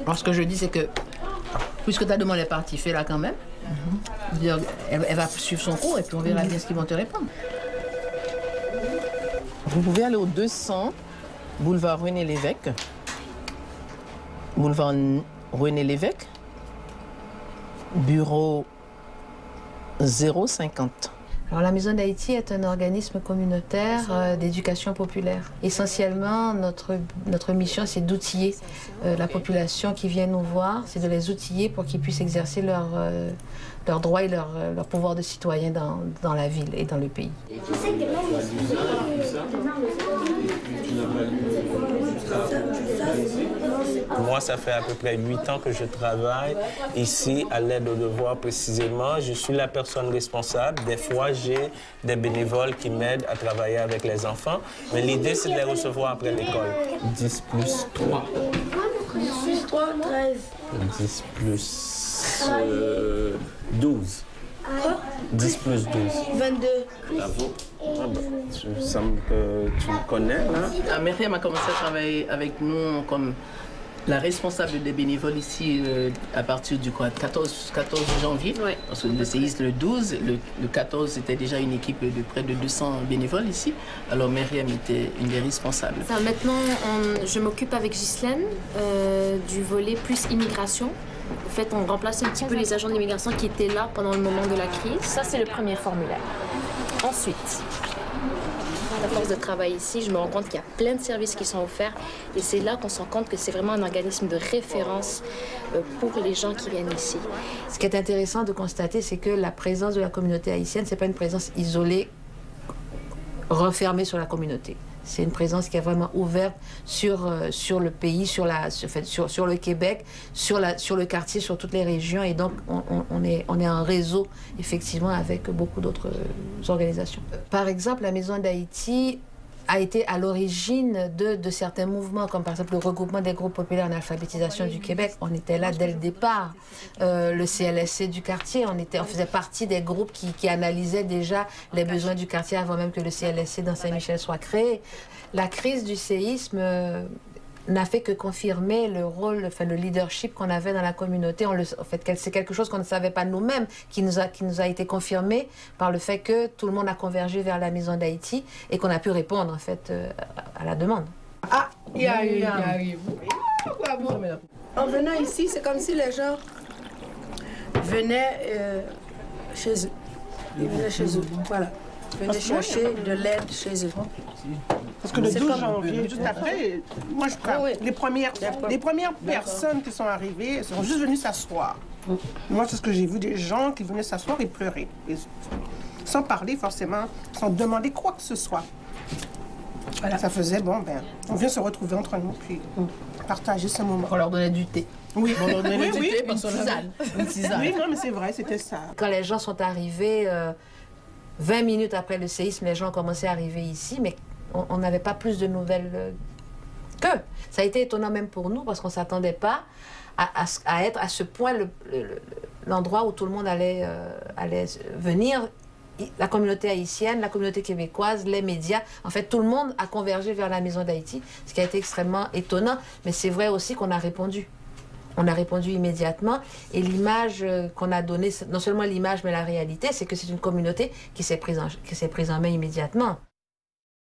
Alors, ce que je dis, c'est que, puisque ta demande est partie, fais-la quand même. Elle va suivre son cours et puis on verra bien ce qu'ils vont te répondre. Vous pouvez aller au 200, boulevard René Lévesque. Boulevard René Lévesque. Bureau 050. Alors, la Maison d'Haïti est un organisme communautaire d'éducation populaire. Essentiellement, notre mission, c'est d'outiller la population qui vient nous voir, c'est de les outiller pour qu'ils puissent exercer leurs droits et leur pouvoir de citoyen dans la ville et dans le pays. Moi, ça fait à peu près 8 ans que je travaille ici à l'aide aux devoirs précisément. Je suis la personne responsable. Des fois, j'ai des bénévoles qui m'aident à travailler avec les enfants. Mais l'idée, c'est de les recevoir après l'école. 10 plus 3. 6, 3, 13. 10 plus 12. Quoi? 10 plus 12. 22. Bravo. Ah bah, il semble que tu me connais, hein? Myriam a commencé à travailler avec nous comme la responsable des bénévoles ici à partir du 14 janvier. Ouais. Parce que le séisme le 12, le 14 c'était déjà une équipe de près de 200 bénévoles ici. Alors Myriam était une des responsables. Ça, maintenant, je m'occupe avec Ghislaine du volet plus immigration. En fait, on remplace un petit peu les agents d'immigration qui étaient là pendant le moment de la crise. Ça, c'est le premier formulaire. Ensuite, à force de travailler ici, je me rends compte qu'il y a plein de services qui sont offerts. Et c'est là qu'on se rend compte que c'est vraiment un organisme de référence pour les gens qui viennent ici. Ce qui est intéressant de constater, c'est que la présence de la communauté haïtienne, ce n'est pas une présence isolée, refermée sur la communauté. C'est une présence qui est vraiment ouverte sur le pays, sur le Québec, sur le quartier, sur toutes les régions. Et donc, on est en réseau, effectivement, avec beaucoup d'autres organisations. Par exemple, la Maison d'Haïti a été à l'origine de certains mouvements, comme par exemple le regroupement des groupes populaires en alphabétisation du Québec. On était là dès le départ. Le CLSC du quartier, on faisait partie des groupes qui analysaient déjà les besoins du quartier avant même que le CLSC dans Saint-Michel soit créé. La crise du séisme n'a fait que confirmer le rôle, enfin le leadership qu'on avait dans la communauté. En fait, c'est quelque chose qu'on ne savait pas nous-mêmes, qui nous a été confirmé par le fait que tout le monde a convergé vers la Maison d'Haïti et qu'on a pu répondre en fait à la demande. Ah, il arrive. En venant ici, c'est comme si les gens venaient chez eux. Ils venaient chez eux, voilà. Ils venaient chercher de l'aide chez eux. Parce que le 12 janvier, juste après, moi je crois, les premières personnes qui sont arrivées sont juste venues s'asseoir. Moi, c'est ce que j'ai vu, des gens qui venaient s'asseoir et pleurer. Sans parler forcément, sans demander quoi que ce soit. Voilà. Ça faisait, bon, ben, on vient se retrouver entre nous, puis partager ce moment. On leur donnait du thé. Oui, On leur donnait du thé, une tisane. Une tisane. Oui, non, mais c'est vrai, c'était ça. Quand les gens sont arrivés, 20 minutes après le séisme, les gens ont commencé à arriver ici, mais on n'avait pas plus de nouvelles qu'eux. Ça a été étonnant même pour nous, parce qu'on ne s'attendait pas à être à ce point l'endroit où tout le monde allait venir. La communauté haïtienne, la communauté québécoise, les médias, en fait, tout le monde a convergé vers la Maison d'Haïti, ce qui a été extrêmement étonnant. Mais c'est vrai aussi qu'on a répondu. On a répondu immédiatement. Et l'image qu'on a donnée, non seulement l'image, mais la réalité, c'est que c'est une communauté qui s'est prise en main immédiatement.